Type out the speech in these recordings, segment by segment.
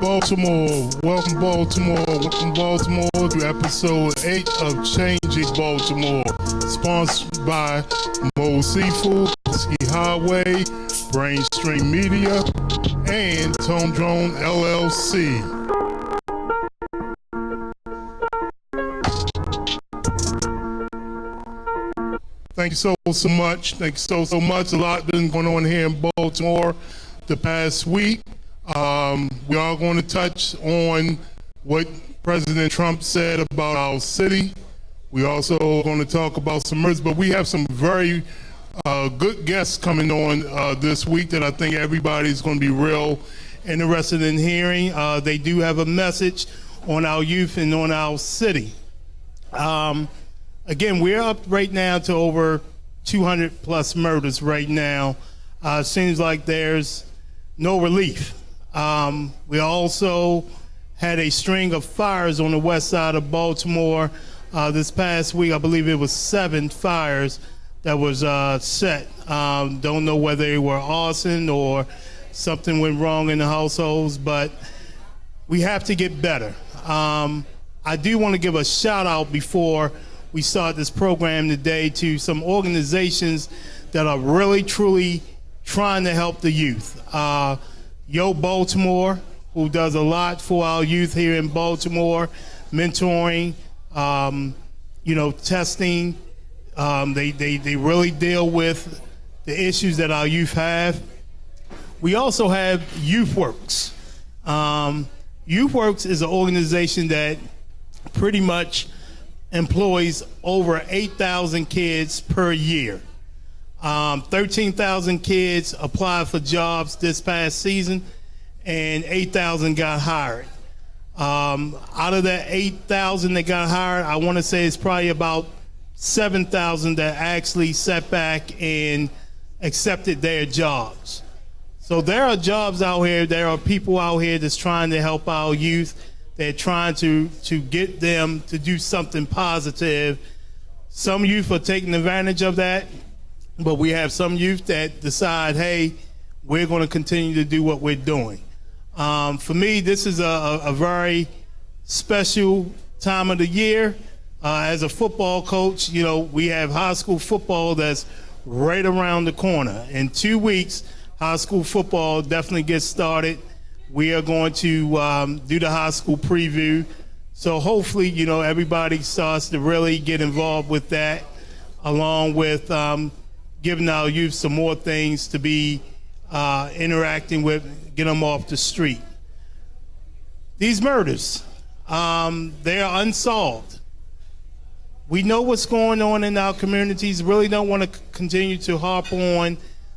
Baltimore, welcome Baltimore to episode 8 of Changing Baltimore, sponsored by Mo Seafood, Ski Highway, Brainstream Media, and Tone Drone LLC. Thank you so much. Thank you so much. A lot been going on here in Baltimore the past week. We are going to touch on what President Trump said about our city. We also going to talk about some murders, but we have some very good guests coming on this week that I think everybody's going to be real interested in hearing. They do have a message on our youth and on our city. Again, we're up right now to over 200 plus murders right now. Seems like there's no relief. We also had a string of fires on the west side of Baltimore this past week. I believe it was 7 fires that was set. Don't know whether they were arson or something went wrong in the households, but we have to get better. I do want to give a shout out before we start this program today to some organizations that are really, truly trying to help the youth. Yo Baltimore, who does a lot for our youth here in Baltimore, mentoring, testing. They really deal with the issues that our youth have. We also have YouthWorks. YouthWorks is an organization that pretty much employs over 8,000 kids per year. 13,000 kids applied for jobs this past season, and 8,000 got hired. Out of that 8,000 that got hired, I want to say it's probably about 7,000 that actually sat back and accepted their jobs. So there are jobs out here, there are people out here that's trying to help our youth. They're trying to get them to do something positive. Some youth are taking advantage of that, but we have some youth that decide, hey, we're going to continue to do what we're doing. For me, this is a very special time of the year. As a football coach, we have high school football that's right around the corner. In 2 weeks, high school football definitely gets started. We are going to do the high school preview. So hopefully, everybody starts to really get involved with that, along with giving our youth some more things to be interacting with, get them off the street. These murders, they are unsolved. We know what's going on in our communities. Really don't want to continue to harp on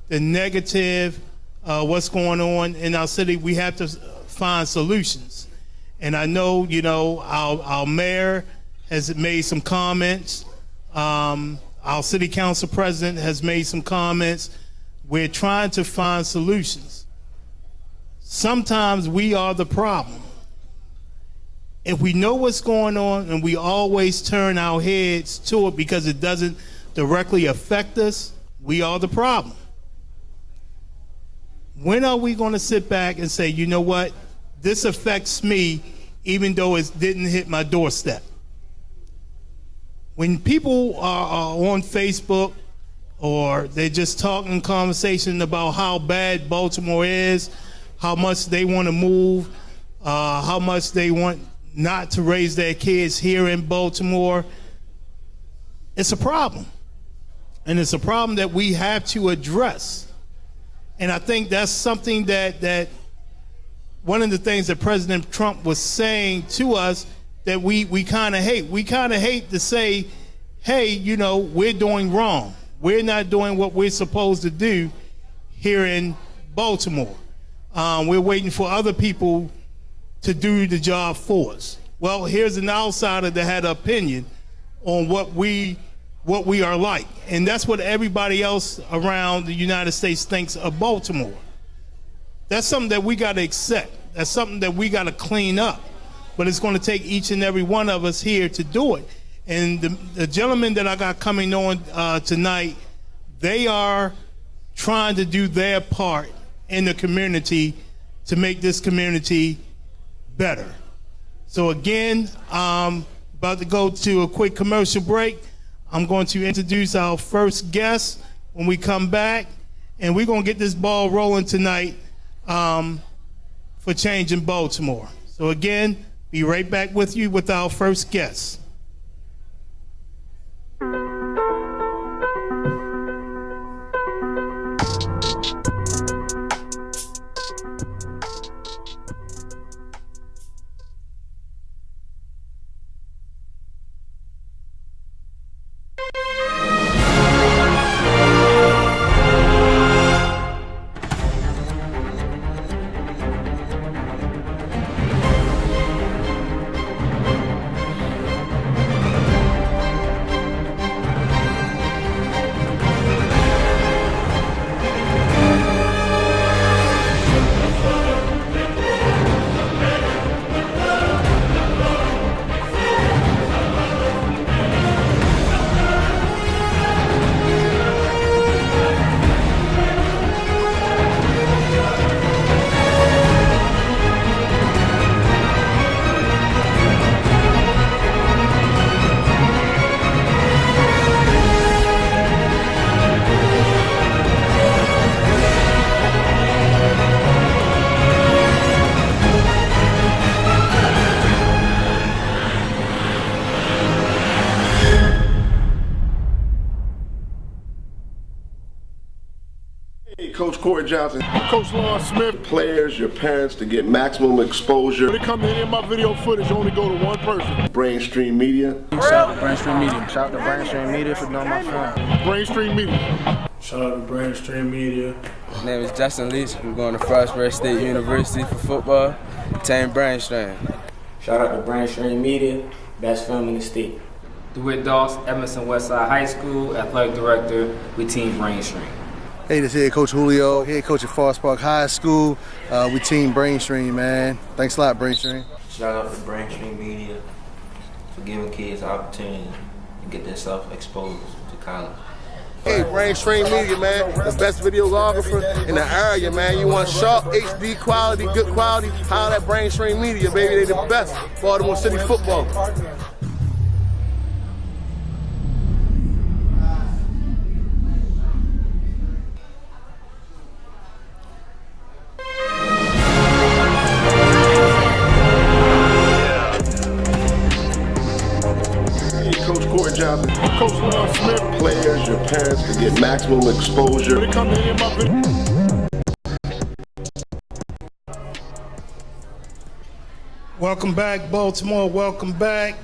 the negative, what's going on in our city. We have to find solutions. And I know, our mayor has made some comments. Our city council president has made some comments. We're trying to find solutions. Sometimes we are the problem. If we know what's going on and we always turn our heads to it because it doesn't directly affect us, we are the problem. When are we going to sit back and say, you know what, this affects me even though it didn't hit my doorstep? When people are on Facebook or they're just talking conversation about how bad Baltimore is, how much they want to move, how much they want not to raise their kids here in Baltimore, it's a problem. And it's a problem that we have to address. And I think that's something that one of the things that President Trump was saying to us that we kind of hate. We kind of hate to say, hey, we're doing wrong. We're not doing what we're supposed to do here in Baltimore. We're waiting for other people to do the job for us. Well, here's an outsider that had an opinion on what we are like. And that's what everybody else around the United States thinks of Baltimore. That's something that we got to accept. That's something that we got to clean up. But it's going to take each and every one of us here to do it. And the gentlemen that I got coming on tonight, they are trying to do their part in the community to make this community better. So again, about to go to a quick commercial break. I'm going to introduce our first guest when we come back, and we're going to get this ball rolling tonight for Change in Baltimore. So again, be right back with you with our first guest. Coach Corey Johnson, Coach Lawrence Smith. players, your parents to get maximum exposure. When it comes to any of my video footage, you only go to one person. Brainstream Media. Shout out to Brainstream Media. Shout out to Brainstream Media for doing my film. Brainstream Media. Shout out to Brainstream Media. My name is Justin Leach. I'm going to Frostburg State University for football. Team Brainstream. Shout out to Brainstream Media, best film in the state. DeWitt Doss, Emerson Westside High School, Athletic Director with Team Brainstream. Hey, this is Head Coach Julio, Head Coach at Forest Park High School. We Team Brainstream, man. Thanks a lot, Brainstream. Shout out to Brainstream Media for giving kids the opportunity to get themselves exposed to college. Hey, Brainstream Media, man. The best videographer in the area, man. You want sharp, HD quality, good quality, holler at Brainstream Media, baby. They the best. Baltimore City football. Johnson. Coach Lawrence Smith. Players, your parents to get maximum exposure. When it comes to any of my video. Welcome back, Baltimore. Welcome back.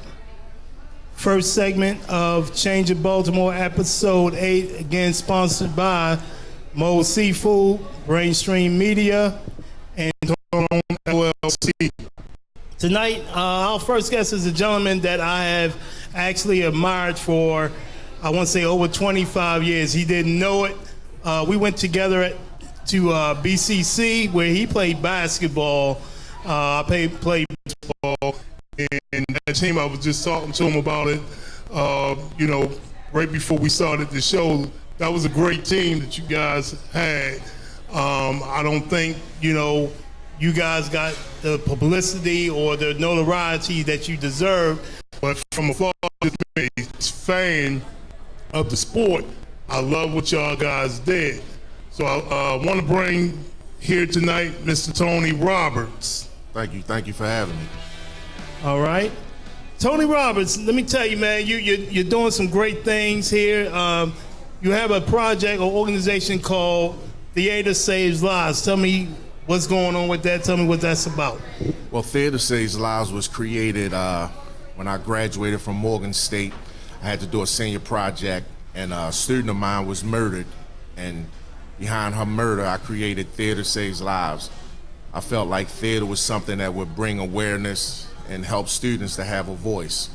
First segment of Change in Baltimore, episode 8, again sponsored by Mo Seafood, Brainstream Media, and LLC. Tonight, our first guest is a gentleman that I have actually admired for, I want to say, over 25 years. He didn't know it. We went together to BCC, where he played basketball. I played basketball, and that team, I was just talking to him about it, right before we started the show. That was a great team that you guys had. I don't think, you guys got the publicity or the notoriety that you deserve, but from afar, as a fan of the sport, I love what y'all guys did. So I want to bring here tonight Mr. Tony Roberts. Thank you for having me. All right. Tony Roberts, let me tell you, man, you're doing some great things here. You have a project or organization called Theater Saves Lives. Tell me what's going on with that. Tell me what that's about. Well, Theater Saves Lives was created when I graduated from Morgan State. I had to do a senior project, and a student of mine was murdered. And behind her murder, I created Theater Saves Lives. I felt like theater was something that would bring awareness and help students to have a voice.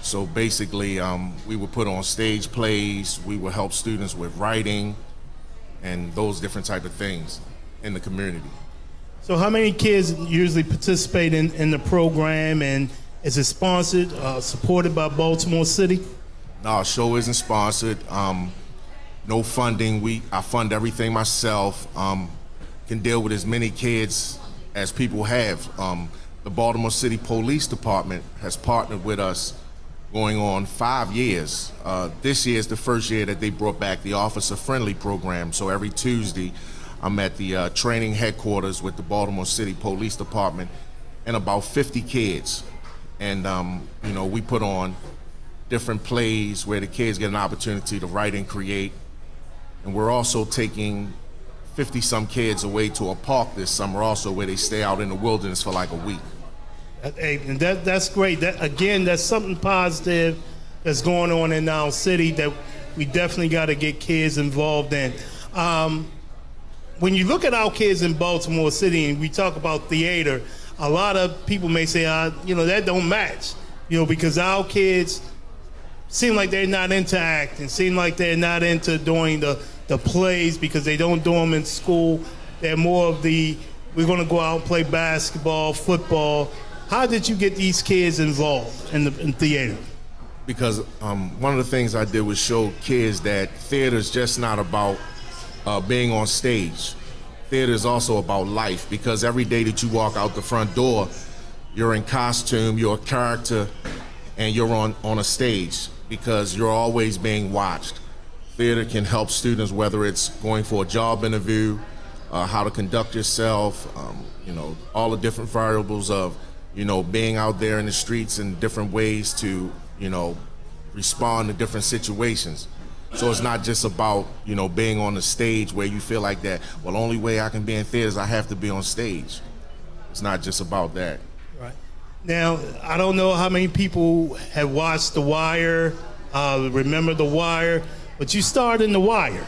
So basically, we would put on stage plays, we would help students with writing, and those different type of things in the community. So how many kids usually participate in the program, and is it sponsored, supported by Baltimore City? No, our show isn't sponsored. no funding. I fund everything myself. Can deal with as many kids as people have. The Baltimore City Police Department has partnered with us going on 5 years. This year is the first year that they brought back the Officer Friendly program. So every Tuesday, I'm at the training headquarters with the Baltimore City Police Department and about 50 kids. And, we put on different plays where the kids get an opportunity to write and create. And we're also taking 50-some kids away to a park this summer also, where they stay out in the wilderness for like a week. Hey, and that's great. That's something positive that's going on in our city that we definitely got to get kids involved in. When you look at our kids in Baltimore City and we talk about theater, a lot of people may say, that don't match, because our kids seem like they're not into acting, seem like they're not into doing the plays because they don't do them in school. They're more of we're going to go out and play basketball, football. How did you get these kids involved in theater? Because one of the things I did was show kids that theater is just not about being on stage. Theater is also about life, because every day that you walk out the front door, you're in costume, you're a character, and you're on a stage because you're always being watched. Theater can help students, whether it's going for a job interview, how to conduct yourself, all the different variables of, being out there in the streets in different ways to, respond to different situations. So it's not just about, being on the stage where you feel like that, well, the only way I can be in theater is I have to be on stage. It's not just about that. Right. Now, I don't know how many people have watched The Wire, remember The Wire, but you starred in The Wire.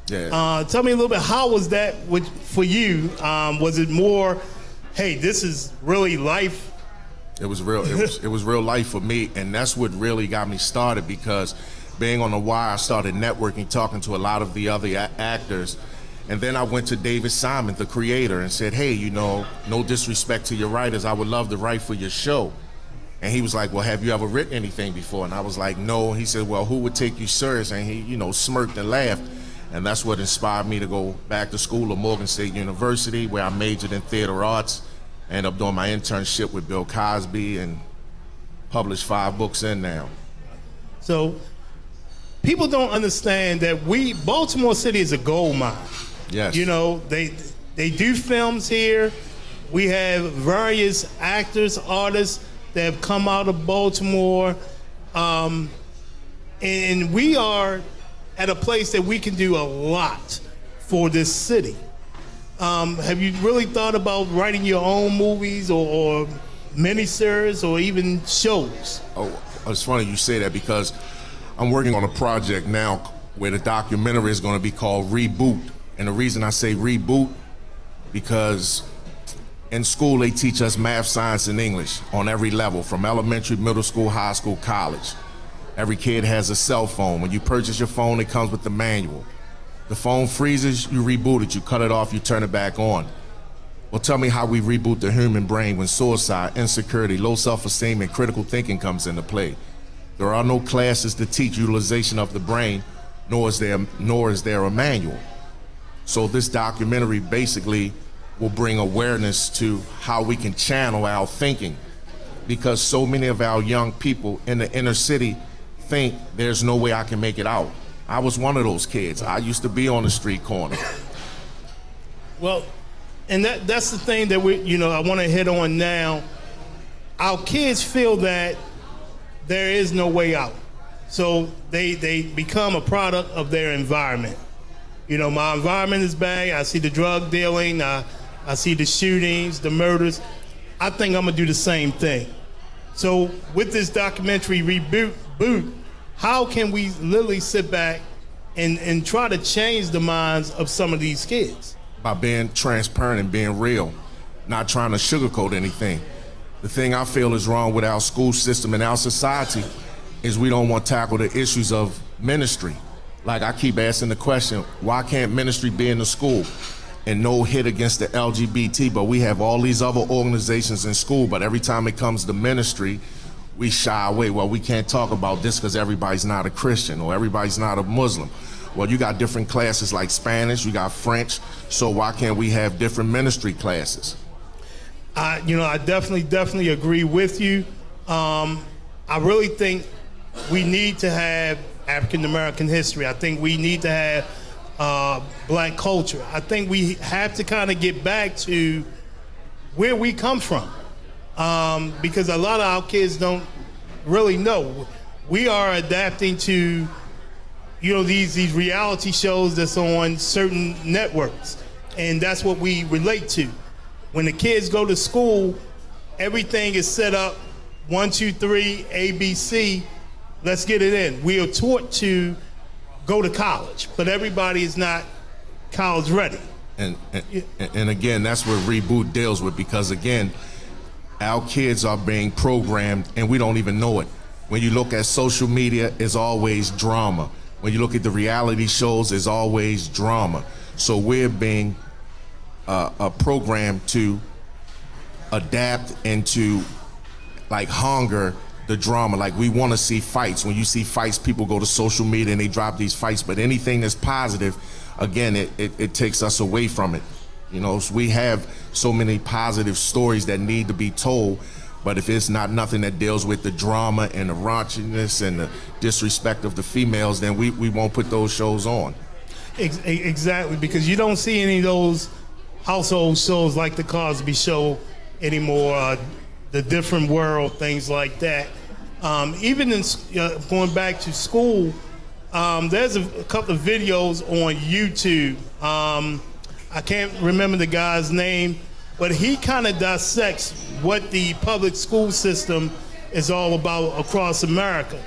Yeah. Tell me a little bit, how was that for you? Was it more, hey, this is really life? It was real. It was real life for me, and that's what really got me started, because being on The Wire, I started networking, talking to a lot of the other actors, and then I went to David Simon, the creator, and said, hey, no disrespect to your writers, I would love to write for your show. And he was like, well, have you ever written anything before? And I was like, no. He said, well, who would take you serious? And he, smirked and laughed. And that's what inspired me to go back to school at Morgan State University, where I majored in theater arts. I ended up doing my internship with Bill Cosby and published 5 books in now. So people don't understand that Baltimore City is a gold mine. Yes. They do films here. We have various actors, artists that have come out of Baltimore. And we are at a place that we can do a lot for this city. Have you really thought about writing your own movies or miniseries or even shows? Oh, it's funny you say that, because I'm working on a project now where the documentary is going to be called Reboot. And the reason I say reboot, because in school they teach us math, science, and English on every level, from elementary, middle school, high school, college. Every kid has a cell phone. When you purchase your phone, it comes with the manual. The phone freezes, you reboot it, you cut it off, you turn it back on. Well, tell me how we reboot the human brain when suicide, insecurity, low self-esteem, and critical thinking comes into play. There are no classes to teach utilization of the brain, nor is there a manual. So this documentary basically will bring awareness to how we can channel our thinking, because so many of our young people in the inner city think there's no way I can make it out. I was one of those kids. I used to be on the street corner. Well, and that's the thing that I want to hit on now. Our kids feel that there is no way out. So they become a product of their environment. My environment is bad. I see the drug dealing. I see the shootings, the murders. I think I'm going to do the same thing. So with this documentary Reboot, how can we literally sit back and try to change the minds of some of these kids? By being transparent and being real, not trying to sugarcoat anything. The thing I feel is wrong with our school system and our society is we don't want to tackle the issues of ministry. Like, I keep asking the question, why can't ministry be in the school? And no hit against the LGBT, but we have all these other organizations in school, but every time it comes to ministry, we shy away. Well, we can't talk about this because everybody's not a Christian or everybody's not a Muslim. Well, you got different classes like Spanish, you got French, so why can't we have different ministry classes? I definitely agree with you. I really think we need to have African American history. I think we need to have black culture. I think we have to kind of get back to where we come from, because a lot of our kids don't really know. We are adapting to, these reality shows that's on certain networks, and that's what we relate to. When the kids go to school, everything is set up 1, 2, 3, ABC. Let's get it in. We are taught to go to college, but everybody is not college ready. And again, that's what Reboot deals with, because again, our kids are being programmed and we don't even know it. When you look at social media, it's always drama. When you look at the reality shows, it's always drama. So we're being programmed to adapt and to hunger the drama. Like, we want to see fights. When you see fights, people go to social media and they drop these fights. But anything that's positive, again, it takes us away from it. So we have so many positive stories that need to be told. But if it's nothing that deals with the drama and the raunchiness and the disrespect of the females, then we won't put those shows on. Exactly, because you don't see any of those household shows like the Cosby Show anymore, the Different World, things like that. Even in going back to school, there's a couple of videos on YouTube. I can't remember the guy's name, but he kind of dissects what the public school system is all about across America.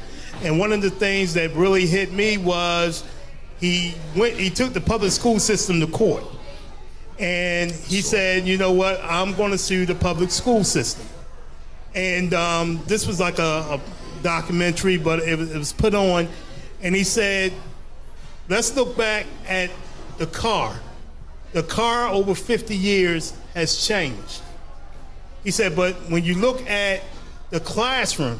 And one of the things that really hit me was he took the public school system to court. And he said, you know what, I'm going to sue the public school system. And this was like a documentary, but it was put on. And he said, let's look back at the car. The car over 50 years has changed. He said, but when you look at the classroom,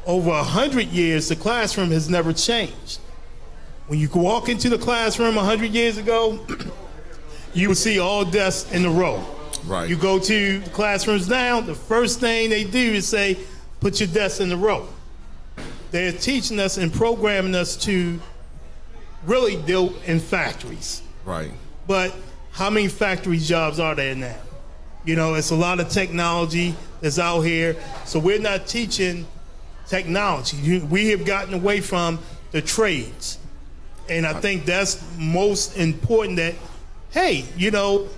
over 100 years, the classroom has never changed. When you walk into the classroom 100 years ago, you would see all desks in a row. Right. You go to the classrooms now, the first thing they do is say, put your desks in a row. They're teaching us and programming us to really deal in factories. Right. But how many factory jobs are there now? It's a lot of technology that's out here. So we're not teaching technology. We have gotten away from the trades. And I think that's most important, that, hey,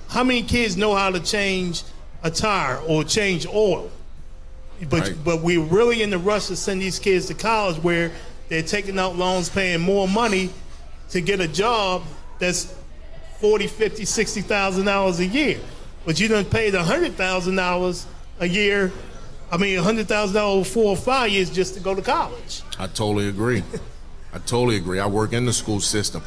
how many kids know how to change a tire or change oil? But we're really in the rush to send these kids to college, where they're taking out loans, paying more money to get a job that's $40,000, $50,000, $60,000 a year. But you done paid $100,000 a year. $100,000 over 4 or 5 years just to go to college. I totally agree. I work in the school system.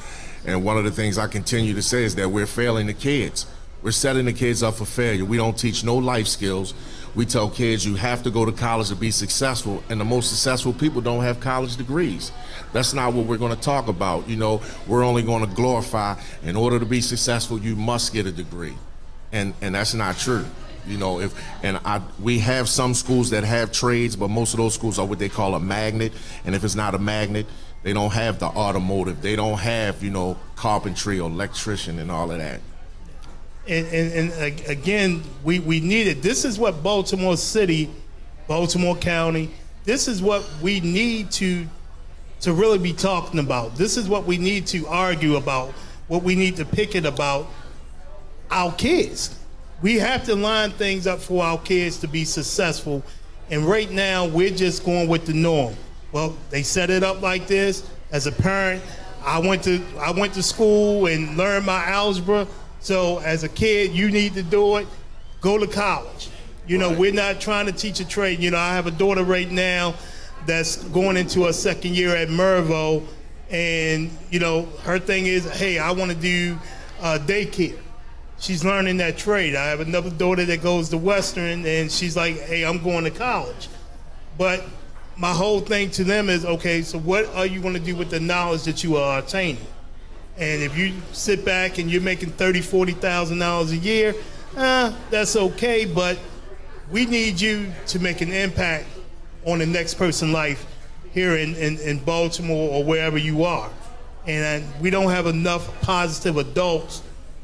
And one of the things I continue to say is that we're failing the kids. We're setting the kids up for failure. We don't teach no life skills. We tell kids you have to go to college to be successful, and the most successful people don't have college degrees. That's not what we're going to talk about. We're only going to glorify, in order to be successful, you must get a degree. And that's not true. We have some schools that have trades, but most of those schools are what they call a magnet. And if it's not a magnet, they don't have the automotive. They don't have, carpentry or electrician and all of that. And again, we need it. This is what Baltimore City, Baltimore County, this is what we need to really be talking about. This is what we need to argue about, what we need to picket about our kids. We have to line things up for our kids to be successful. And right now, we're just going with the norm. Well, they set it up like this. As a parent, I went to school and learned my algebra. So as a kid, you need to do it. Go to college. Right. We're not trying to teach a trade. I have a daughter right now that's going into her second year at Mervo, and her thing is, hey, I want to do daycare. She's learning that trade. I have another daughter that goes to Western, and she's like, hey, I'm going to college. But my whole thing to them is, okay, so what are you going to do with the knowledge that you are attaining? And if you sit back and you're making $30,000, $40,000 a year, that's okay, but we need you to make an impact on the next person's life here in Baltimore or wherever you are. And we don't have enough positive adults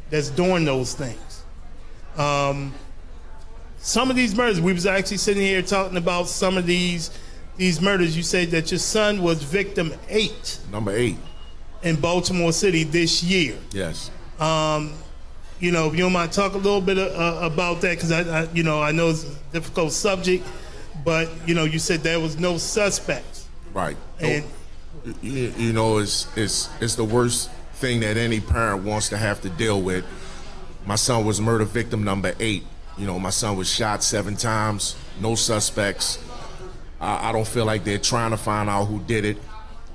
that's doing those things. Some of these murders, we was actually sitting here talking about some of these murders. You said that your son was victim 8. Number 8. In Baltimore City this year. Yes. You know, if you don't mind talk a little bit about that, because I know it's a difficult subject, but you said there was no suspects. Right. And you know, it's the worst thing that any parent wants to have to deal with. My son was murder victim number 8. My son was shot 7 times, no suspects. I don't feel like they're trying to find out who did it.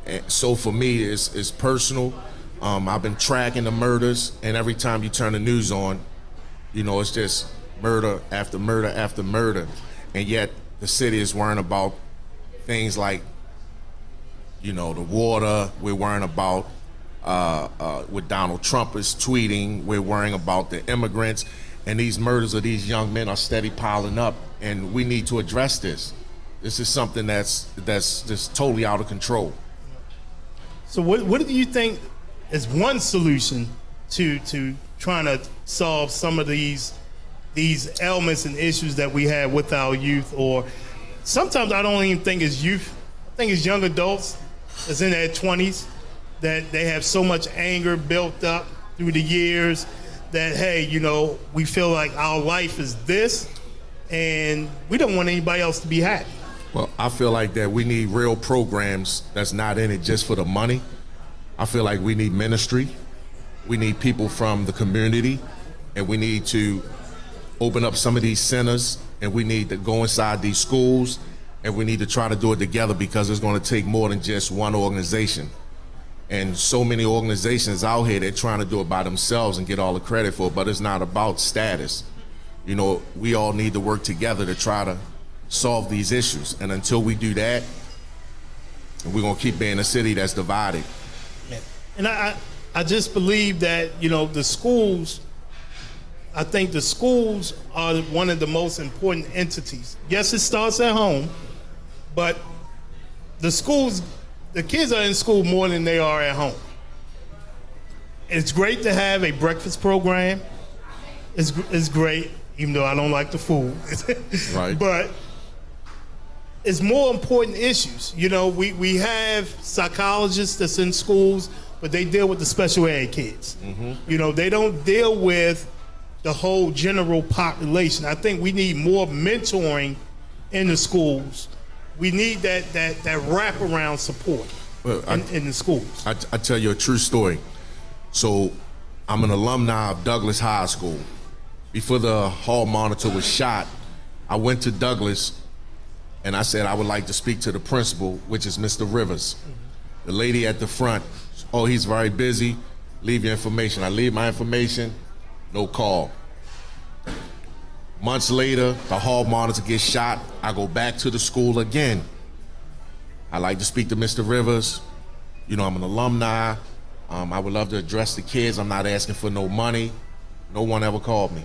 And so for me, it's personal. I've been tracking the murders, and every time you turn the news on, it's just murder after murder after murder. And yet the city is worrying about things like, the water. We're worrying about what Donald Trump is tweeting. We're worrying about the immigrants. And these murders of these young men are steady piling up, and we need to address this. This is something that's just totally out of control. So what do you think is one solution to trying to solve some of these ailments and issues that we have with our youth? Or sometimes I don't even think it's youth. I think it's young adults that's in their 20s that they have so much anger built up through the years that, hey, we feel like our life is this and we don't want anybody else to be happy. Well, I feel like that we need real programs that's not in it just for the money. I feel like we need ministry. We need people from the community, and we need to open up some of these centers, and we need to go inside these schools, and we need to try to do it together, because it's going to take more than just one organization. And so many organizations out here, they're trying to do it by themselves and get all the credit for it, but it's not about status. We all need to work together to try to solve these issues. And until we do that, we're going to keep being a city that's divided. And I just believe that, the schools, I think the schools are one of the most important entities. Yes, it starts at home, but the kids are in school more than they are at home. It's great to have a breakfast program. It's great, even though I don't like the food. Right. But it's more important issues. We have psychologists that's in schools, but they deal with the special ed kids. Mm-hmm. They don't deal with the whole general population. I think we need more mentoring in the schools. We need that wraparound support in the schools. I tell you a true story. So I'm an alumni of Douglas High School. Before the hall monitor was shot, I went to Douglas and I said I would like to speak to the principal, which is Mr. Rivers. Mm-hmm. The lady at the front, oh, he's very busy, leave your information. I leave my information, no call. Months later, the hall monitor gets shot. I go back to the school again. I like to speak to Mr. Rivers. I'm an alumni. I would love to address the kids. I'm not asking for no money. No one ever called me.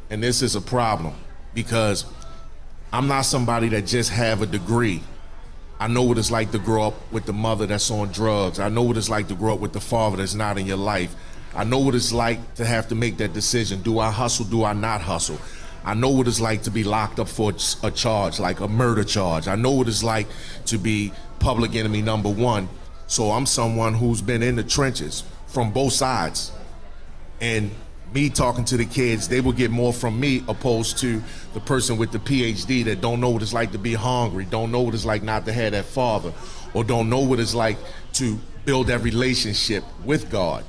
And this is a problem, because I'm not somebody that just have a degree. I know what it's like to grow up with the mother that's on drugs. I know what it's like to grow up with the father that's not in your life. I know what it's like to have to make that decision. Do I hustle? Do I not hustle? I know what it's like to be locked up for a charge, like a murder charge. I know what it's like to be public enemy number 1. So I'm someone who's been in the trenches from both sides. And me talking to the kids, they will get more from me opposed to the person with the PhD that don't know what it's like to be hungry, don't know what it's like not to have that father, or don't know what it's like to build that relationship with God.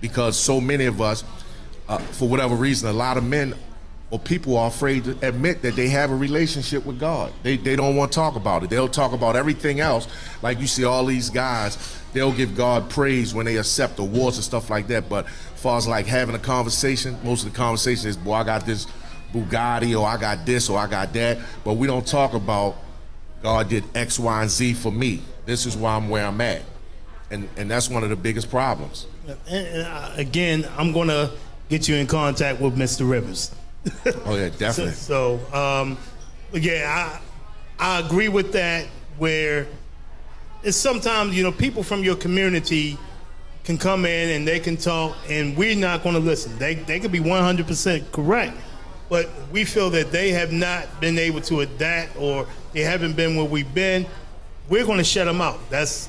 Because so many of us, for whatever reason, a lot of men or people are afraid to admit that they have a relationship with God. They don't want to talk about it. They'll talk about everything else. Like you see all these guys, they'll give God praise when they accept awards and stuff like that. But as far as like having a conversation, most of the conversation is, boy, I got this Bugatti, or I got this, or I got that. But we don't talk about God did X, Y, and Z for me. This is why I'm where I'm at. And that's one of the biggest problems. And again, I'm going to get you in contact with Mr. Rivers. Oh, yeah, definitely. I agree with that, where it's sometimes, people from your community can come in and they can talk, and we're not going to listen. They could be 100% correct, but we feel that they have not been able to adapt, or they haven't been where we've been. We're going to shut them out. That's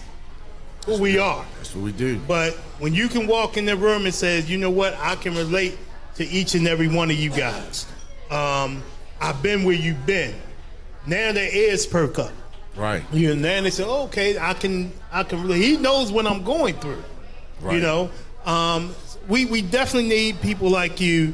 who we are. That's what we do. But when you can walk in the room and say, you know what, I can relate to each and every one of you guys. I've been where you've been. Now their ears perk up. Right. And then they say, oh, okay, I can really. He knows what I'm going through. Right. We definitely need people like you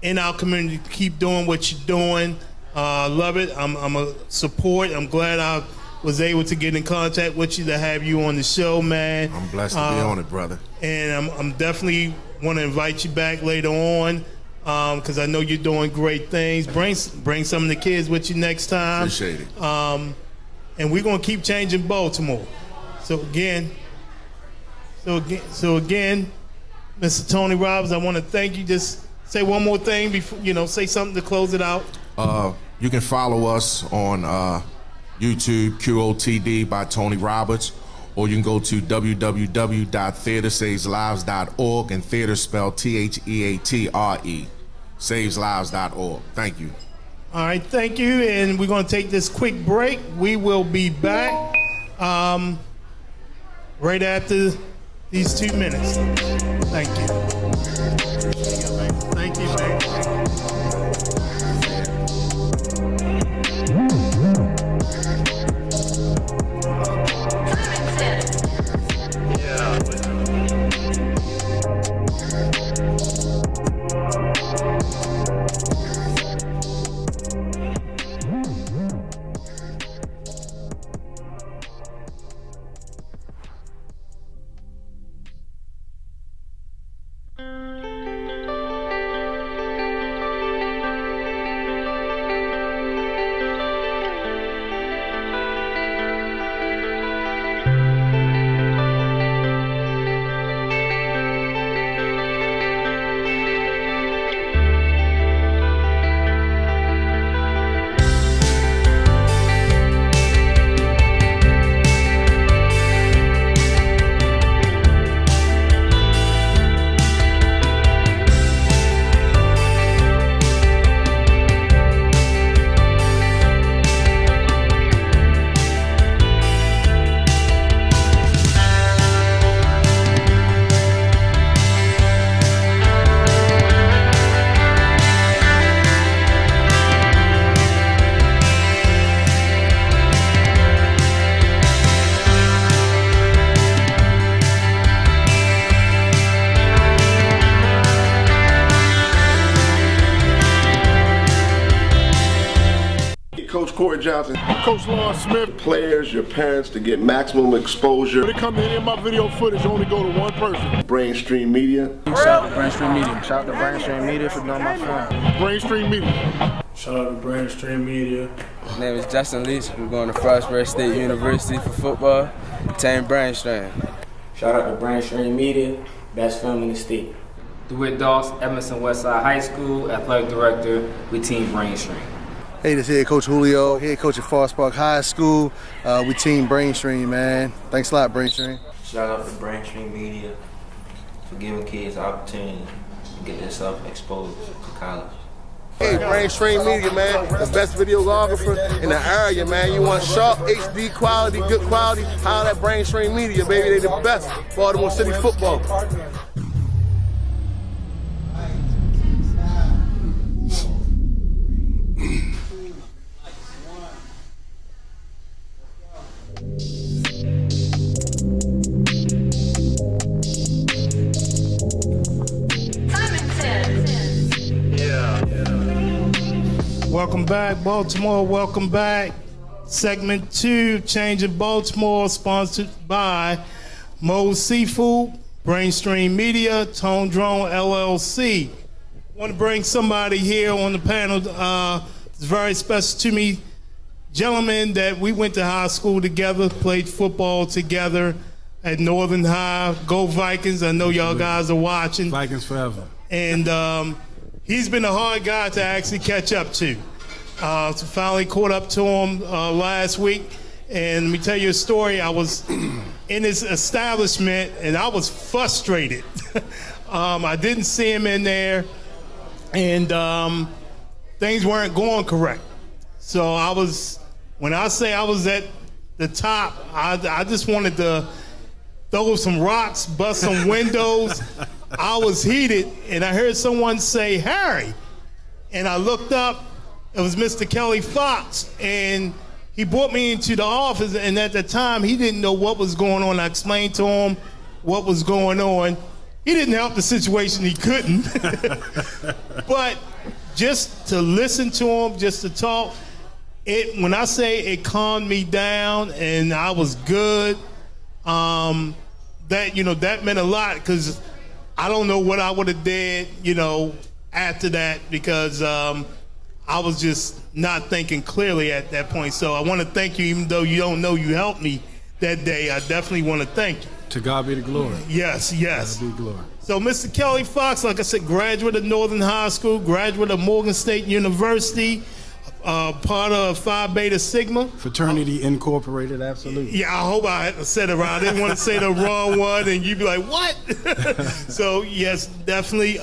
in our community to keep doing what you're doing. Love it. I'm a support. I'm glad I was able to get in contact with you, to have you on the show, man. I'm blessed to be on it, brother. And I'm definitely want to invite you back later on, because I know you're doing great things. Bring some of the kids with you next time. Appreciate it. And we're gonna keep changing Baltimore. So again, Mr. Tony Robbins, I want to thank you. Just say one more thing before, say something to close it out. You can follow us on YouTube, QOTD by Tony Roberts, or you can go to www.theatersaveslives.org, and theater spelled THEATRE, saveslives.org. Thank you. All right, thank you, and we're going to take this quick break. We will be back right after these 2 minutes. Thank you. Thank you, man. Coach Corey Johnson, Coach Lawrence Smith, players, your parents, to get maximum exposure. When it comes to any of my video footage, you only go to one person. Brainstream Media. Shout out to Brainstream Media. Shout out to Brainstream Media for doing my film. Brainstream Media. Shout out to Brainstream Media. My name is Justin Leach. We're going to Frostburg State University for football. Team Brainstream. Shout out to Brainstream Media, best film in the state. DeWitt Doss, Emerson Westside High School, athletic director with Team Brainstream. Hey, this is head coach Julio, head coach at Forest Park High School. We team Brainstream, man. Thanks a lot, Brainstream. Shout out to Brainstream Media for giving kids the opportunity to get themselves exposed to college. Hey, Brainstream Media, man, the best videographer in the area, man. You want sharp, HD quality, good quality, holler at Brainstream Media, baby. They the best. Baltimore City football. Welcome back, Baltimore. Welcome back. Segment 2, Changing Baltimore, sponsored by Moe's Seafood, Brainstream Media, Tone Drone LLC. I want to bring somebody here on the panel. It's very special to me. gentlemen that we went to high school together, played football together at Northern High. Go Vikings. I know y'all guys are watching. Vikings forever. And he's been a hard guy to actually catch up to. So finally caught up to him last week. And let me tell you a story. I was in his establishment, and I was frustrated. I didn't see him in there, and things weren't going correct. So when I say I was at the top, I just wanted to throw some rocks, bust some windows. I was heated, and I heard someone say, "Harry," and I looked up. It was Mr. Kelly Fox, and he brought me into the office, and at the time, he didn't know what was going on. I explained to him what was going on. He didn't help the situation. He couldn't. But just to listen to him, just to talk, when I say it calmed me down and I was good, that meant a lot, because I don't know what I would have did, after that, because I was just not thinking clearly at that point. So I want to thank you, even though you don't know you helped me that day. I definitely want to thank you. To God be the glory. Yes. To God be the glory. So Mr. Kelly Fox, like I said, graduate of Northern High School, graduate of Morgan State University, part of Phi Beta Sigma. Fraternity Incorporated, absolutely. Yeah, I hope I said it right. I didn't want to say the wrong one and you'd be like, what? So, yes, definitely.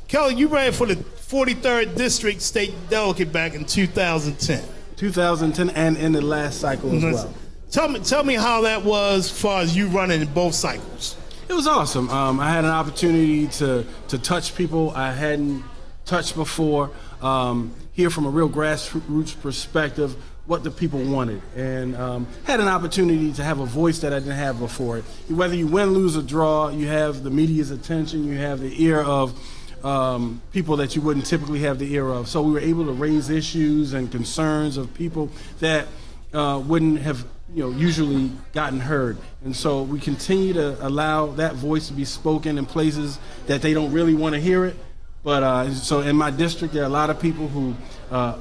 Kelly, you ran for the 43rd District State Delegate back in 2010. 2010, and in the last cycle as well. Tell me how that was as far as you running in both cycles. It was awesome. I had an opportunity to touch people I hadn't touched before, hear from a real grassroots perspective what the people wanted, and had an opportunity to have a voice that I didn't have before. Whether you win, lose, or draw, you have the media's attention, you have the ear of people that you wouldn't typically have the ear of. So we were able to raise issues and concerns of people that wouldn't have usually gotten heard. And so we continue to allow that voice to be spoken in places that they don't really want to hear it. But so in my district, there are a lot of people who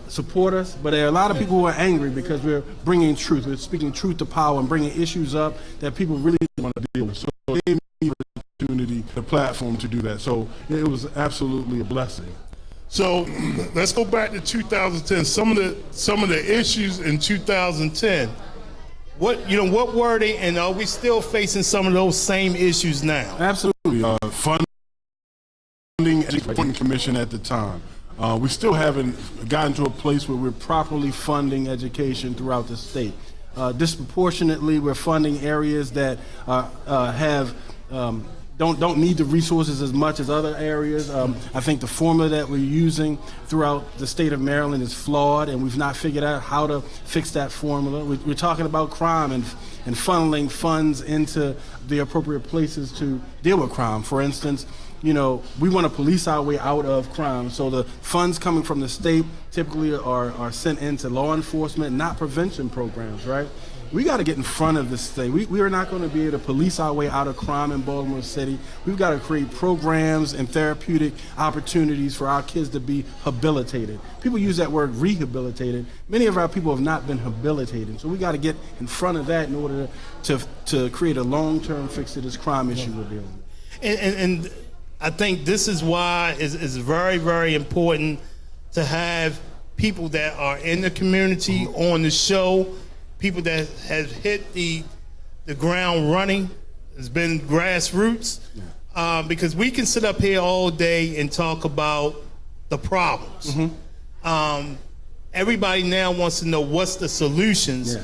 support us, but there are a lot of people who are angry because we're bringing truth. We're speaking truth to power and bringing issues up that people really want to deal with. So it gave me the opportunity, the platform to do that. So it was absolutely a blessing. So let's go back to 2010. Some of the issues in 2010. What were they, and are we still facing some of those same issues now? Absolutely. Funding Education Commission at the time. We still haven't gotten to a place where we're properly funding education throughout the state. Disproportionately, we're funding areas that don't need the resources as much as other areas. I think the formula that we're using throughout the state of Maryland is flawed, and we've not figured out how to fix that formula. We're talking about crime and funneling funds into the appropriate places to deal with crime. For instance, we want to police our way out of crime. So the funds coming from the state typically are sent into law enforcement, not prevention programs, right? We got to get in front of this thing. We are not going to be able to police our way out of crime in Baltimore City. We've got to create programs and therapeutic opportunities for our kids to be habilitated. People use that word rehabilitated. Many of our people have not been habilitated. So we got to get in front of that in order to create a long-term fix to this crime issue we're dealing with. And I think this is why it's very, very important to have people that are in the community on the show, people that have hit the ground running, has been grassroots, because we can sit up here all day and talk about the problems. Everybody now wants to know what's the solutions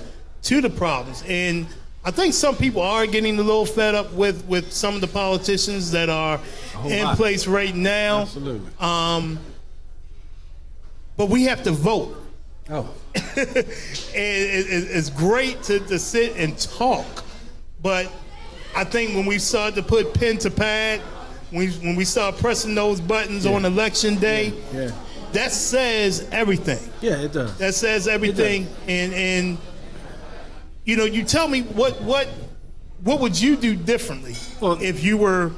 to the problems. And I think some people are getting a little fed up with some of the politicians that are in place right now. Absolutely. But we have to vote. Oh. And it's great to sit and talk, but I think when we start to put pen to pad, when we start pressing those buttons on election day, that says everything. Yeah, it does. That says everything. And you tell me what would you do differently if you were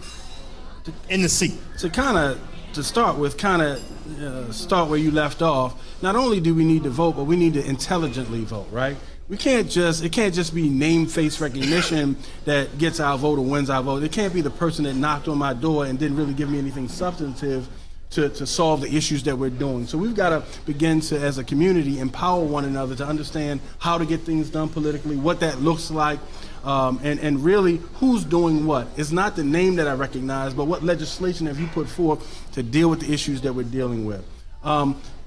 in the seat? To kind of to start with, kind of start where you left off. Not only do we need to vote, but we need to intelligently vote, right? It can't just be name face recognition that gets our vote or wins our vote. It can't be the person that knocked on my door and didn't really give me anything substantive to solve the issues that we're doing. So we've got to begin to, as a community, empower one another to understand how to get things done politically, what that looks like, and really who's doing what. It's not the name that I recognize, but what legislation have you put forth to deal with the issues that we're dealing with.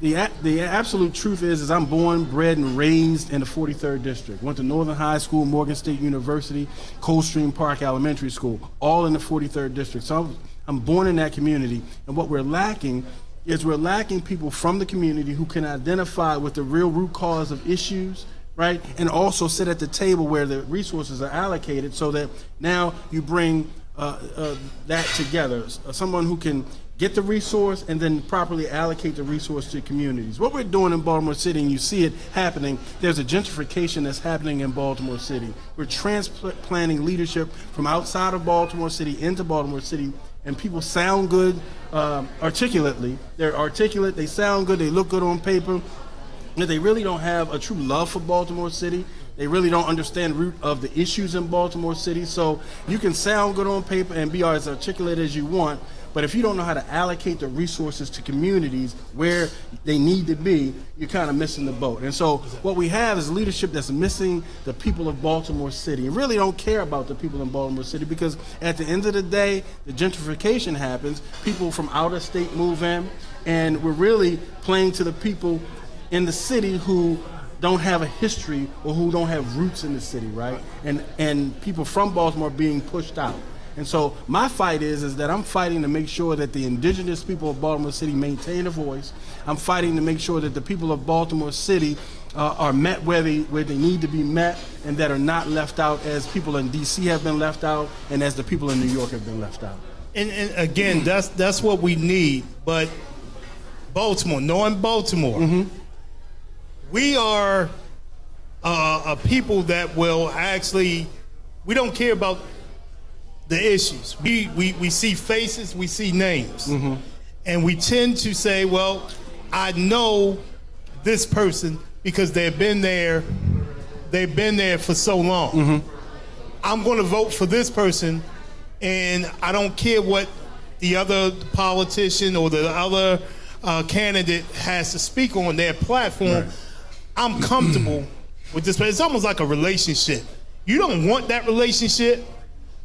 The absolute truth is I'm born, bred, and raised in the 43rd District. Went to Northern High School, Morgan State University, Coldstream Park Elementary School, all in the 43rd District. So I'm born in that community, and what we're lacking is people from the community who can identify with the real root cause of issues, right? And also sit at the table where the resources are allocated so that now you bring that together. Someone who can get the resource and then properly allocate the resource to communities. What we're doing in Baltimore City, and you see it happening, there's a gentrification that's happening in Baltimore City. We're transplanting leadership from outside of Baltimore City into Baltimore City, and people sound good articulately. They're articulate, they sound good, they look good on paper, but they really don't have a true love for Baltimore City. They really don't understand the root of the issues in Baltimore City. So you can sound good on paper and be as articulate as you want, but if you don't know how to allocate the resources to communities where they need to be, you're kind of missing the boat. And so what we have is leadership that's missing the people of Baltimore City and really don't care about the people in Baltimore City, because at the end of the day, the gentrification happens, people from out of state move in, and we're really playing to the people in the city who don't have a history or who don't have roots in the city, right? And people from Baltimore being pushed out. And so my fight is that I'm fighting to make sure that the indigenous people of Baltimore City maintain a voice. I'm fighting to make sure that the people of Baltimore City are met where they need to be met, and that are not left out as people in D.C. have been left out and as the people in New York have been left out. And again, that's what we need. But Baltimore, knowing Baltimore, we are a people that will actually, we don't care about the issues. We see faces, we see names. And we tend to say, well, I know this person because they've been there for so long. I'm going to vote for this person, and I don't care what the other politician or the other candidate has to speak on their platform. Right. I'm comfortable with this person. It's almost like a relationship. You don't want that relationship,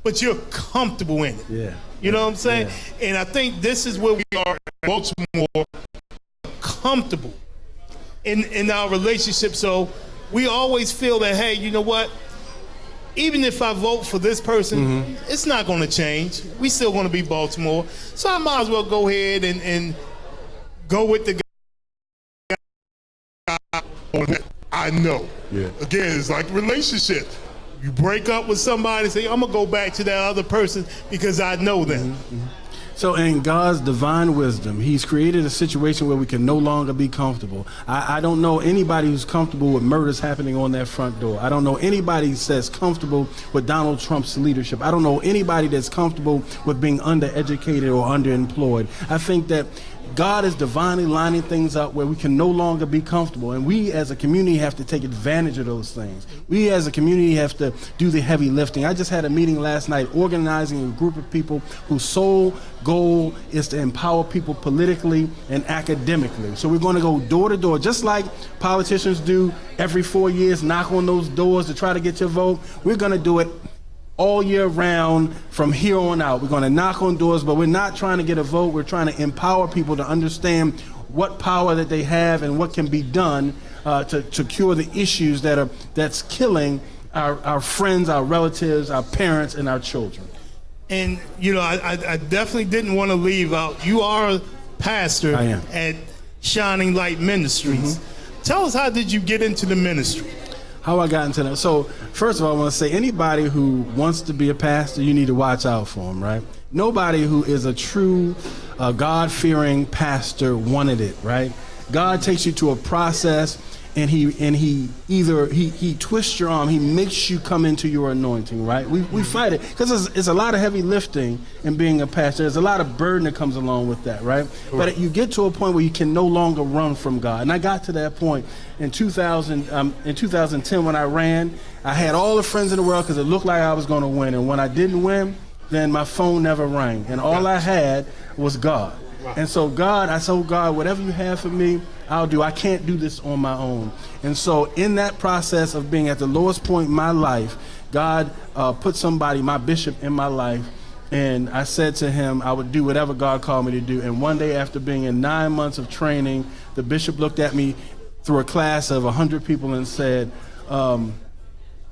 but you're comfortable in it. Yeah. You know what I'm saying? Yeah. And I think this is where we are in Baltimore, comfortable in our relationship. So we always feel that, hey, you know what? Even if I vote for this person, it's not going to change. We still going to be Baltimore. So I might as well go ahead and go with the guy I know. Yeah. Again, it's like relationship. You break up with somebody and say, I'm going to go back to that other person because I know them. So in God's divine wisdom, he's created a situation where we can no longer be comfortable. I don't know anybody who's comfortable with murders happening on their front door. I don't know anybody that's comfortable with Donald Trump's leadership. I don't know anybody that's comfortable with being undereducated or underemployed. I think that God is divinely lining things up where we can no longer be comfortable. And we as a community have to take advantage of those things. We as a community have to do the heavy lifting. I just had a meeting last night organizing a group of people whose sole goal is to empower people politically and academically. So we're going to go door to door, just like politicians do every 4 years, knock on those doors to try to get your vote. We're going to do it all year round from here on out. We're going to knock on doors, but we're not trying to get a vote. We're trying to empower people to understand what power that they have and what can be done to cure the issues that's killing our friends, our relatives, our parents, and our children. And, you know, I definitely didn't want to leave out. You are a pastor at Shining Light Ministries. Tell us, how did you get into the ministry? How I got into that. So first of all, I want to say anybody who wants to be a pastor, you need to watch out for them, right? Nobody who is a true God-fearing pastor wanted it, right? God takes you to a process, and he twists your arm, he makes you come into your anointing, right? We fight it because it's a lot of heavy lifting in being a pastor. There's a lot of burden that comes along with that, right? But you get to a point where you can no longer run from God, and I got to that point in 2010 when I ran. I had all the friends in the world because it looked like I was going to win, and when I didn't win, then my phone never rang, and all I had was God. And so I told God, whatever you have for me, I'll do. I can't do this on my own. And so in that process of being at the lowest point in my life, God put somebody, my bishop, in my life, and I said to him I would do whatever God called me to do. And one day, after being in 9 months of training, the bishop looked at me through a class of 100 people and said,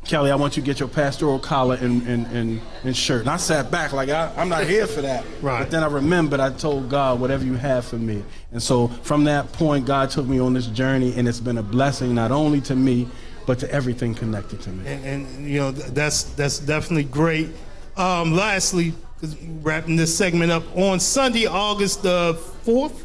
Kelly, I want you to get your pastoral collar and shirt. And I sat back like, I'm not here for that. Right. But then I remembered I told God, whatever you have for me. And so from that point, God took me on this journey, and it's been a blessing not only to me, but to everything connected to me. And you know, that's definitely great. Lastly, wrapping this segment up, on Sunday, August the 4th,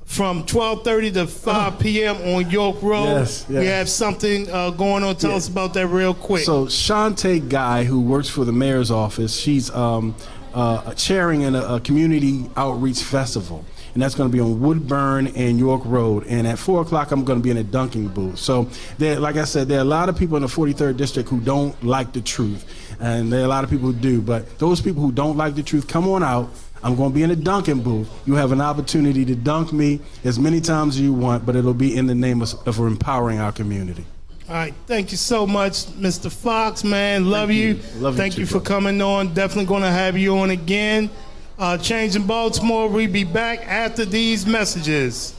from 12:30 to 5 p.m. on York Road. Yes. We have something going on. Tell us about that real quick. So Shantae Guy, who works for the mayor's office, she's chairing in a community outreach festival. And that's going to be on Woodburn and York Road. And at 4 o'clock, I'm going to be in a dunking booth. So, like I said, there are a lot of people in the 43rd District who don't like the truth. And there are a lot of people who do. But those people who don't like the truth, come on out. I'm going to be in a dunking booth. You have an opportunity to dunk me as many times as you want, but it'll be in the name of empowering our community. All right. Thank you so much, Mr. Fox, man. Love you. Thank you for coming on. Definitely going to have you on again. Change in Baltimore. We'll be back after these messages.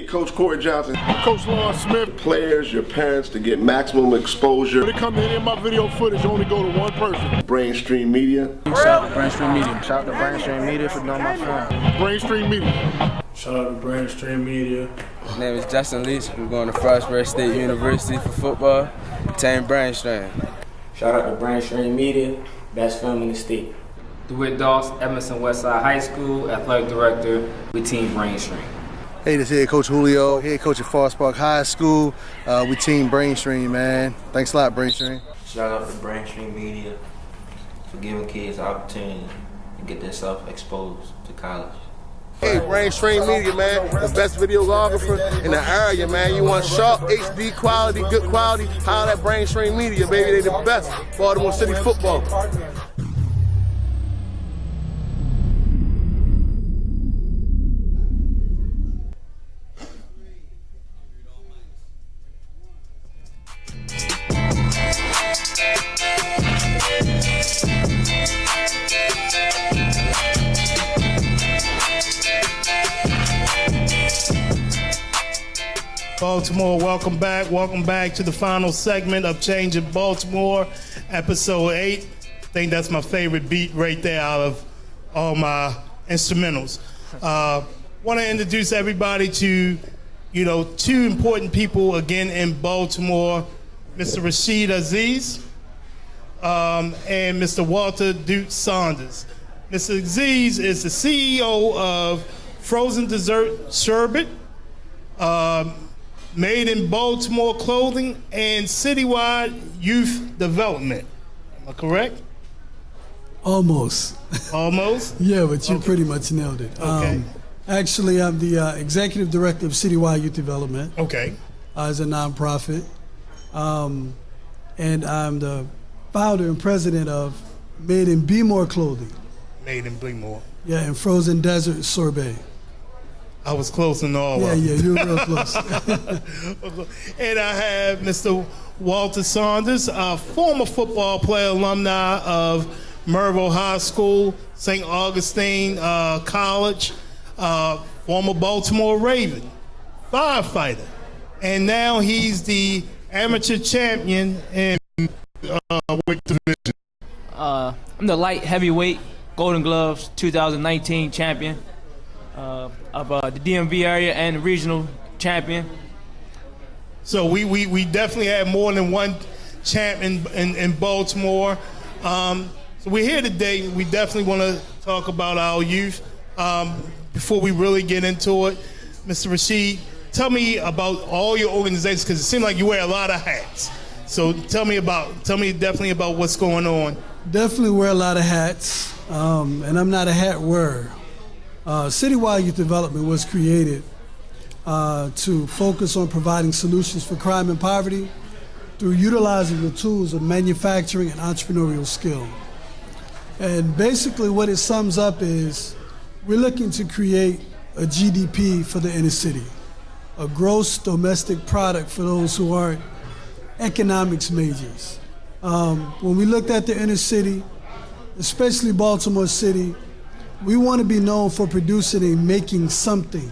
Coach Corey Johnson, Coach Lawrence Smith, players, your parents to get maximum exposure. When it comes to any of my video footage, only go to one person. Brainstream Media. Shout out to Brainstream Media. Shout out to Brainstream Media for doing my film. Brainstream Media. Shout out to Brainstream Media. My name is Justin Leach. We're going to Frostburg State University for football. Team Brainstream. Shout out to Brainstream Media, best film in the state. DeWitt Doss, Emerson Westside High School, athletic director with Team Brainstream. Hey, this is head coach Julio, head coach at Forest Park High School. We team Brainstream, man. Thanks a lot, Brainstream. Shout out to Brainstream Media for giving kids the opportunity to get themselves exposed to college. Hey, Brainstream Media, man, the best videographer in the area, man. You want sharp, HD quality, good quality, holler at Brainstream Media, baby. They the best. Baltimore City football. Baltimore, welcome back. Welcome back to the final segment of Changing Baltimore, episode 8. I think that's my favorite beat right there out of all my instrumentals. Want to introduce everybody to, two important people again in Baltimore, Mr. Rashid Aziz and Mr. Walter Duke Saunders. Mr. Aziz is the CEO of Frozen Dessert Sherbet, Made in Baltimore Clothing, and Citywide Youth Development. Am I correct? Almost. Almost? Yeah, but you pretty much nailed it. Okay. Actually, I'm the executive director of Citywide Youth Development. Okay. As a nonprofit. And I'm the founder and president of Made in Baltimore Clothing. Made in Baltimore. Yeah, and Frozen Desert Sorbet. I was close in all Yeah, of them. yeah, you were real close. And I have Mr. Walter Saunders, a former football player, alumni of Merville High School, St. Augustine College, former Baltimore Raven, firefighter. And now he's the amateur champion in weight division. I'm the light heavyweight Golden Gloves 2019 champion of the DMV area and the regional champion. So we definitely have more than one champion in Baltimore. So we're here today. We definitely want to talk about our youth. Before we really get into it, Mr. Rashid, tell me about all your organizations, because it seems like you wear a lot of hats. So tell me definitely about what's going on. Definitely wear a lot of hats, and I'm not a hat wearer. Citywide Youth Development was created to focus on providing solutions for crime and poverty through utilizing the tools of manufacturing and entrepreneurial skill. And basically what it sums up is we're looking to create a GDP for the inner city, a gross domestic product for those who aren't economics majors. When we looked at the inner city, especially Baltimore City, we want to be known for producing and making something.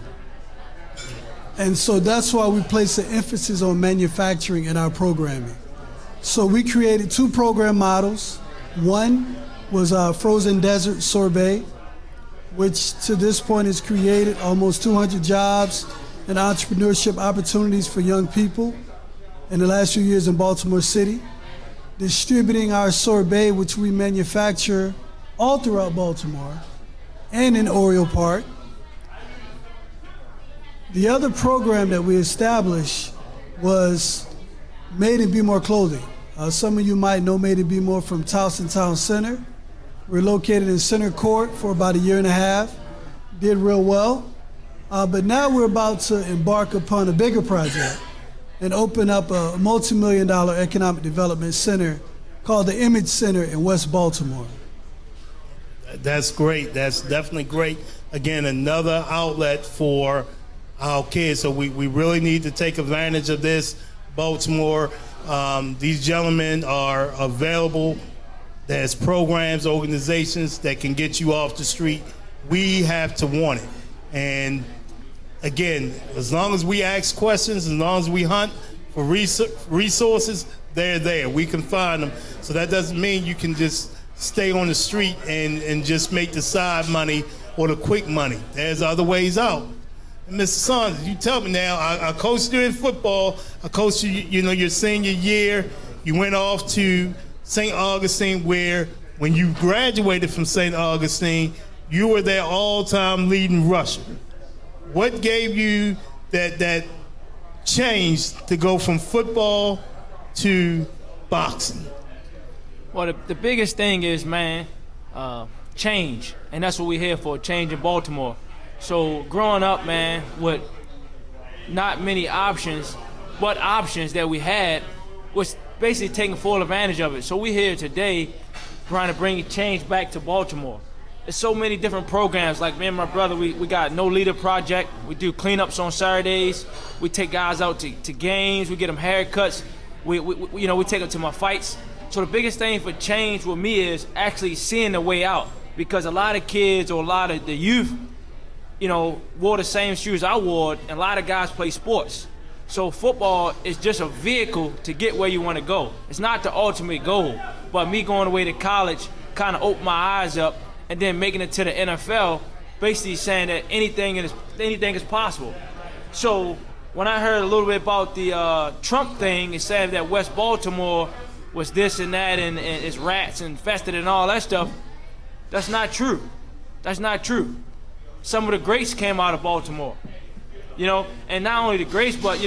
And so that's why we place an emphasis on manufacturing in our programming. So we created 2 program models. One was Frozen Desert Sorbet, which to this point has created almost 200 jobs and entrepreneurship opportunities for young people in the last few years in Baltimore City. Distributing our sorbet, which we manufacture all throughout Baltimore and in Oriole Park. The other program that we established was Made in Baltimore Clothing. Some of you might know Made in Baltimore from Towson Town Center. We're located in Center Court for about a year and a half. Did real well. But now we're about to embark upon a bigger project and open up a multi-million-dollar economic development center called the Image Center in West Baltimore. That's great. That's definitely great. Again, another outlet for our kids. So we really need to take advantage of this. Baltimore, these gentlemen are available. There's programs, organizations that can get you off the street. We have to want it. And again, as long as we ask questions, as long as we hunt for resources, they're there. We can find them. So that doesn't mean you can just stay on the street and just make the side money or the quick money. There's other ways out. And Mr. Saunders, you tell me now, I coached you in football. I coached you, your senior year. You went off to St. Augustine, where when you graduated from St. Augustine, you were their all-time leading rusher. What gave you that change to go from football to boxing? Well, the biggest thing is, man, change. And that's what we're here for, change in Baltimore. So growing up, man, with not many options, what options that we had was basically taking full advantage of it. So we're here today trying to bring change back to Baltimore. There's so many different programs. Like me and my brother, we got No Leader Project. We do cleanups on Saturdays. We take guys out to games. We get them haircuts. We take them to my fights. So the biggest thing for change with me is actually seeing the way out, because a lot of kids or a lot of the youth, wore the same shoes I wore, and a lot of guys play sports. So football is just a vehicle to get where you want to go. It's not the ultimate goal, but me going away to college kind of opened my eyes up, and then making it to the NFL, basically saying that anything is possible. So when I heard a little bit about the Trump thing, it said that West Baltimore was this and that, and it's rats infested and all that stuff, that's not true. That's not true. Some of the greats came out of Baltimore, and not only the greats, but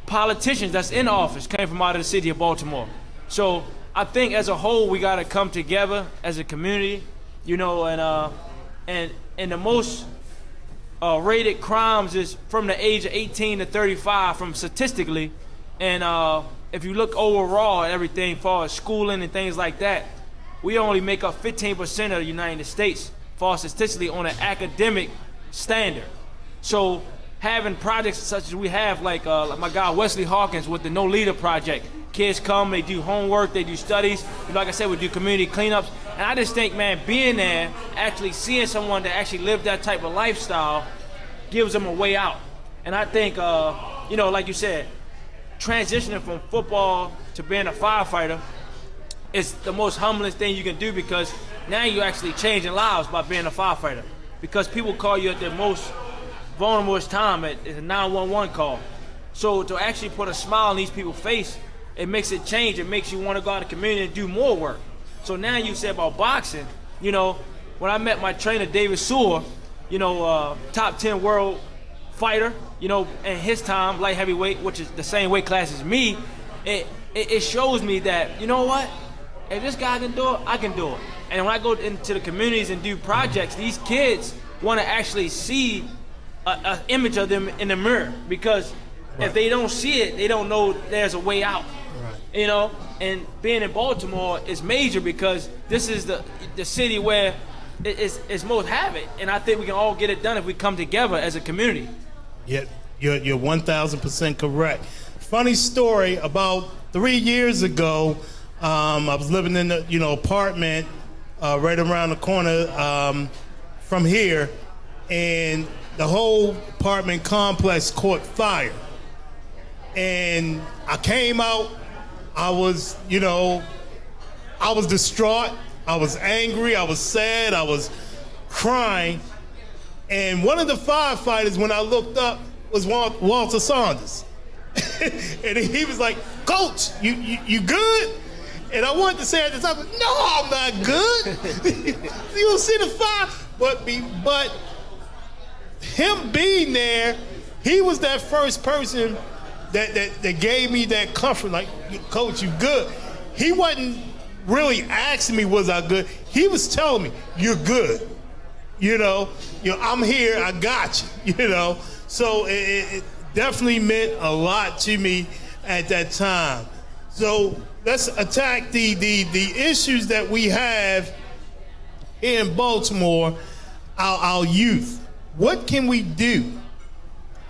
politicians that's in office came from out of the city of Baltimore. So I think as a whole we got to come together as a community, and the most rated crimes is from the age of 18 to 35, from statistically, and if you look overall at everything as far as schooling and things like that, we only make up 15% of the United States, far statistically, on an academic standard. So having projects such as we have, like my guy Wesley Hawkins with the No Leader Project, kids come, they do homework, they do studies. Like I said, we do community cleanups. And I just think, man, being there, actually seeing someone that actually live that type of lifestyle gives them a way out. And I think, like you said, transitioning from football to being a firefighter is the most humbling thing you can do, because now you're actually changing lives by being a firefighter. Because people call you at their most vulnerable time at a 911 call. So to actually put a smile on these people's face, it makes it change. It makes you want to go out in the community and do more work. So now you said about boxing, when I met my trainer, David Sewell, top 10 world fighter, in his time, light heavyweight, which is the same weight class as me, it shows me that, if this guy can do it, I can do it. And when I go into the communities and do projects, these kids want to actually see an image of them in the mirror, because if they don't see it, they don't know there's a way out. Right. And being in Baltimore is major, because this is the city where it's most havoc, and I think we can all get it done if we come together as a community. Yeah, you're 1,000% correct. Funny story, about 3 years ago, I was living in the apartment right around the corner from here, and the whole apartment complex caught fire. And I came out, I was distraught, I was angry, I was sad, I was crying. And one of the firefighters, when I looked up, was Walter Saunders. And he was like, "Coach, you good?" And I wanted to say at the time, "No, I'm not good." You don't see the fire, but him being there, he was that first person that gave me that comfort, like, "Coach, you good." He wasn't really asking me was I good. He was telling me, "You're good. I'm here, I got you." So it definitely meant a lot to me at that time. So let's attack the issues that we have here in Baltimore, our youth. What can we do,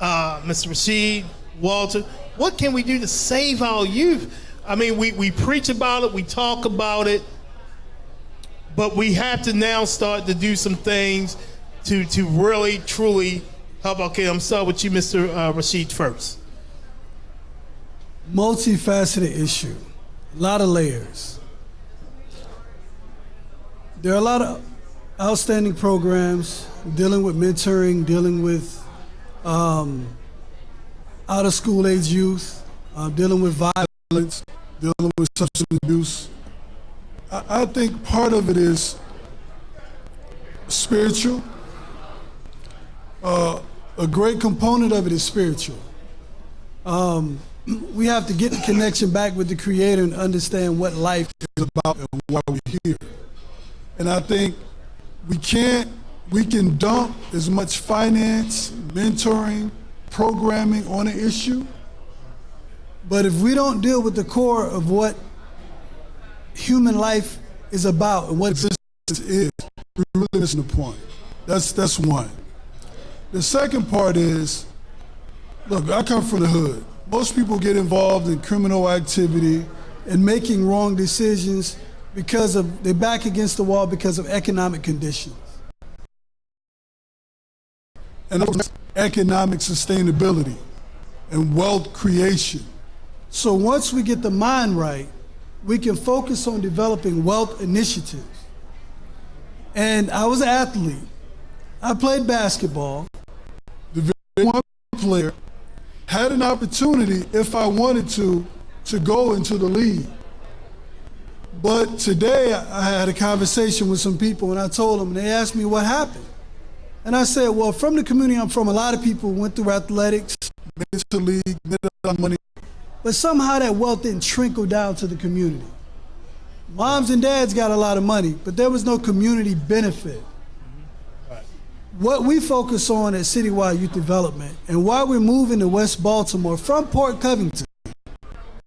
Mr. Rashid, Walter, what can we do to save our youth? I mean, we preach about it, we talk about it, but we have to now start to do some things to really, truly help. Okay, I'm starting with you, Mr. Rashid, first. Multifaceted issue, a lot of layers. There are a lot of outstanding programs dealing with mentoring, dealing with out-of-school age youth, dealing with violence, dealing with substance abuse. I think part of it is spiritual. A great component of it is spiritual. We have to get the connection back with the Creator and understand what life is about and why we're here. And I think we can dump as much finance, mentoring, programming on an issue, but if we don't deal with the core of what human life is about and what existence is, we're really missing the point. That's one. The second part is, look, I come from the hood. Most people get involved in criminal activity and making wrong decisions because they're back against the wall because of economic conditions. And that's economic sustainability and wealth creation. So once we get the mind right, we can focus on developing wealth initiatives. And I was an athlete. I played basketball. The very one player had an opportunity, if I wanted to go into the league. But today I had a conversation with some people and I told them, and they asked me what happened. And I said, well, from the community I'm from, a lot of people went through athletics, made it to the league, made a lot of money. But somehow that wealth didn't trickle down to the community. Moms and dads got a lot of money, but there was no community benefit. What we focus on at Citywide Youth Development and why we're moving to West Baltimore from Port Covington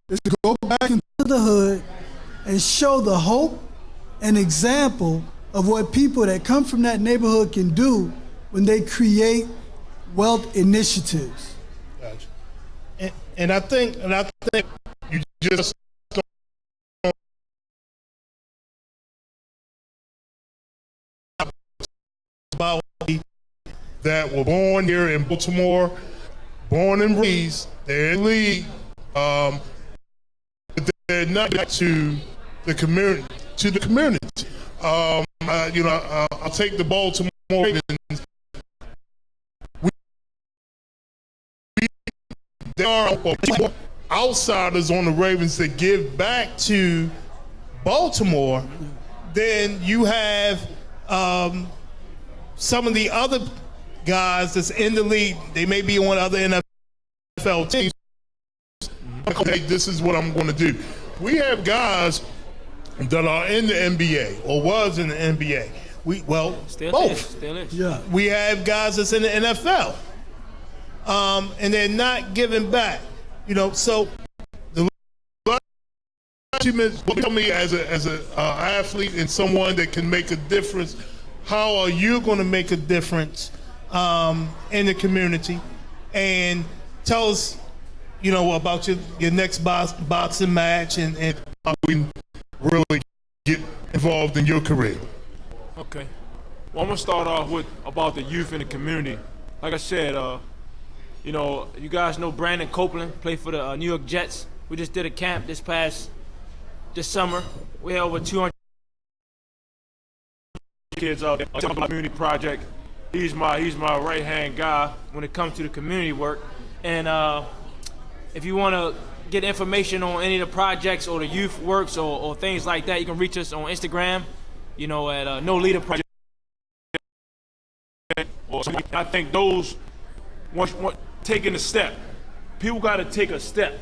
is to go back into the hood and show the hope and example of what people that come from that neighborhood can do when they create wealth initiatives. Gotcha. And I think you just about that were born here in Baltimore, born and raised, they're in the league, but they're not to the community. I'll take the Baltimore Ravens. There are outsiders on the Ravens that give back to Baltimore. Then you have some of the other guys that's in the league. They may be on other NFL teams. Okay, this is what I'm going to do. We have guys that are in the NBA or was in the NBA. Still is. Yeah. We have guys that's in the NFL, and they're not giving back. So the argument, tell me as an athlete and someone that can make a difference. How are you going to make a difference in the community? And tell us, about your next boxing match and how we can really get involved in your career. Okay. Well, I'm going to start off with about the youth in the community. Like I said, you guys know Brandon Copeland, played for the New York Jets. We just did a camp this summer. We had over 200 kids out there. Community project. He's my right-hand guy when it comes to the community work. And if you want to get information on any of the projects or the youth works or things like that, you can reach us on Instagram, at No Leader Project. I think those, once taking a step, people got to take a step.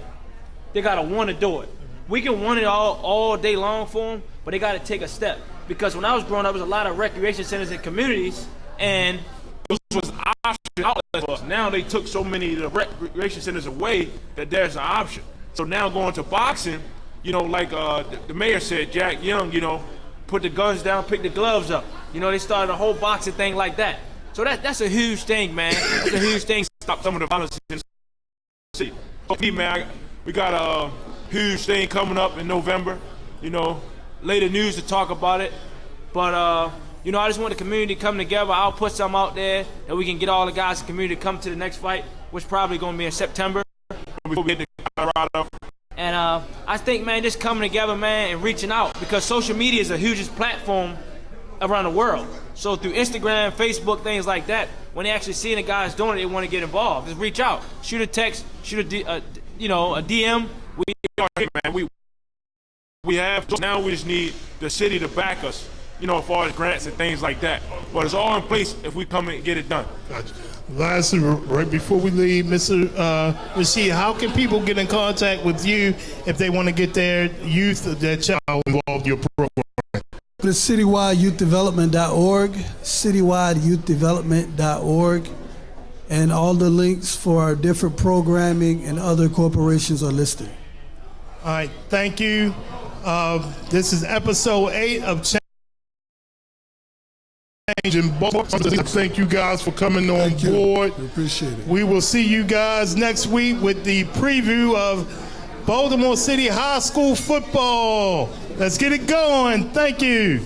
They got to want to do it. We can want it all day long for them, but they got to take a step. Because when I was growing up, there was a lot of recreation centers in communities, and those was option outlets for us. Now they took so many of the recreation centers away that there's an option. So now going to boxing, like the mayor said, Jack Young, put the guns down, pick the gloves up. They started a whole boxing thing like that. So that's a huge thing, man. That's a huge thing. Stop some of the violence in the city. Okay, man, we got a huge thing coming up in November. Later news to talk about it. But I just want the community to come together. I'll put some out there that we can get all the guys in the community to come to the next fight, which probably going to be in September. And I think, man, just coming together, man, and reaching out, because social media is the hugest platform around the world. So through Instagram, Facebook, things like that, when they actually see the guys doing it, they want to get involved. Just reach out, shoot a text, shoot a DM. We have now. We just need the city to back us, as far as grants and things like that. But it's all in place if we come and get it done. Gotcha. Lastly, right before we leave, Mr. Rashid, how can people get in contact with you if they want to get their youth, their child involved in your program? Go to citywideyouthdevelopment.org, citywideyouthdevelopment.org, and all the links for our different programming and other corporations are listed. All right, thank you. This is episode 8 of Change in Baltimore. Thank you guys for coming on board. We appreciate it. We will see you guys next week with the preview of Baltimore City High School football. Let's get it going. Thank you.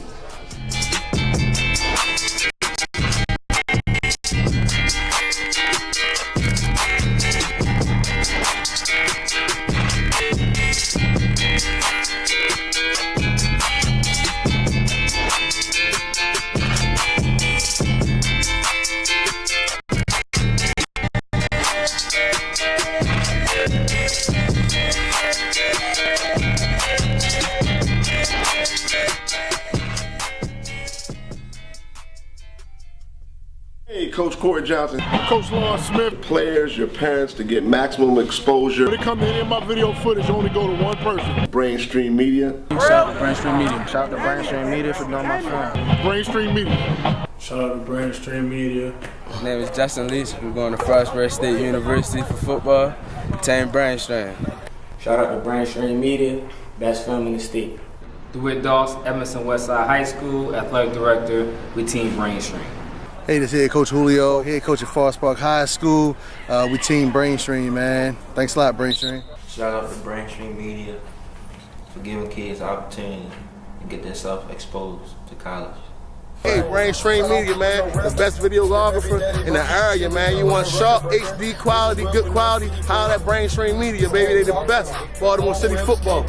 Hey, Coach Corey Johnson. Coach Lawrence Smith. Players, your parents to get maximum exposure. When it comes to any of my video footage, only go to one person. Brainstream Media. Shout out to Brainstream Media. Shout out to Brainstream Media for doing my film. Brainstream Media. Shout out to Brainstream Media. My name is Justin Leach. I'm going to Frostburg State University for football. Team Brainstream. Shout out to Brainstream Media, best film in the state. DeWitt Doss, Emerson Westside High School, athletic director with Team Brainstream. Hey, this is head coach Julio, head coach at Forest Park High School. We team Brainstream, man. Thanks a lot, Brainstream. Shout out to Brainstream Media for giving kids the opportunity to get themselves exposed to college. Hey, Brainstream Media, man. The best videographer in the area, man. You want sharp, HD quality, good quality, holler at Brainstream Media, baby. They the best. Baltimore City football.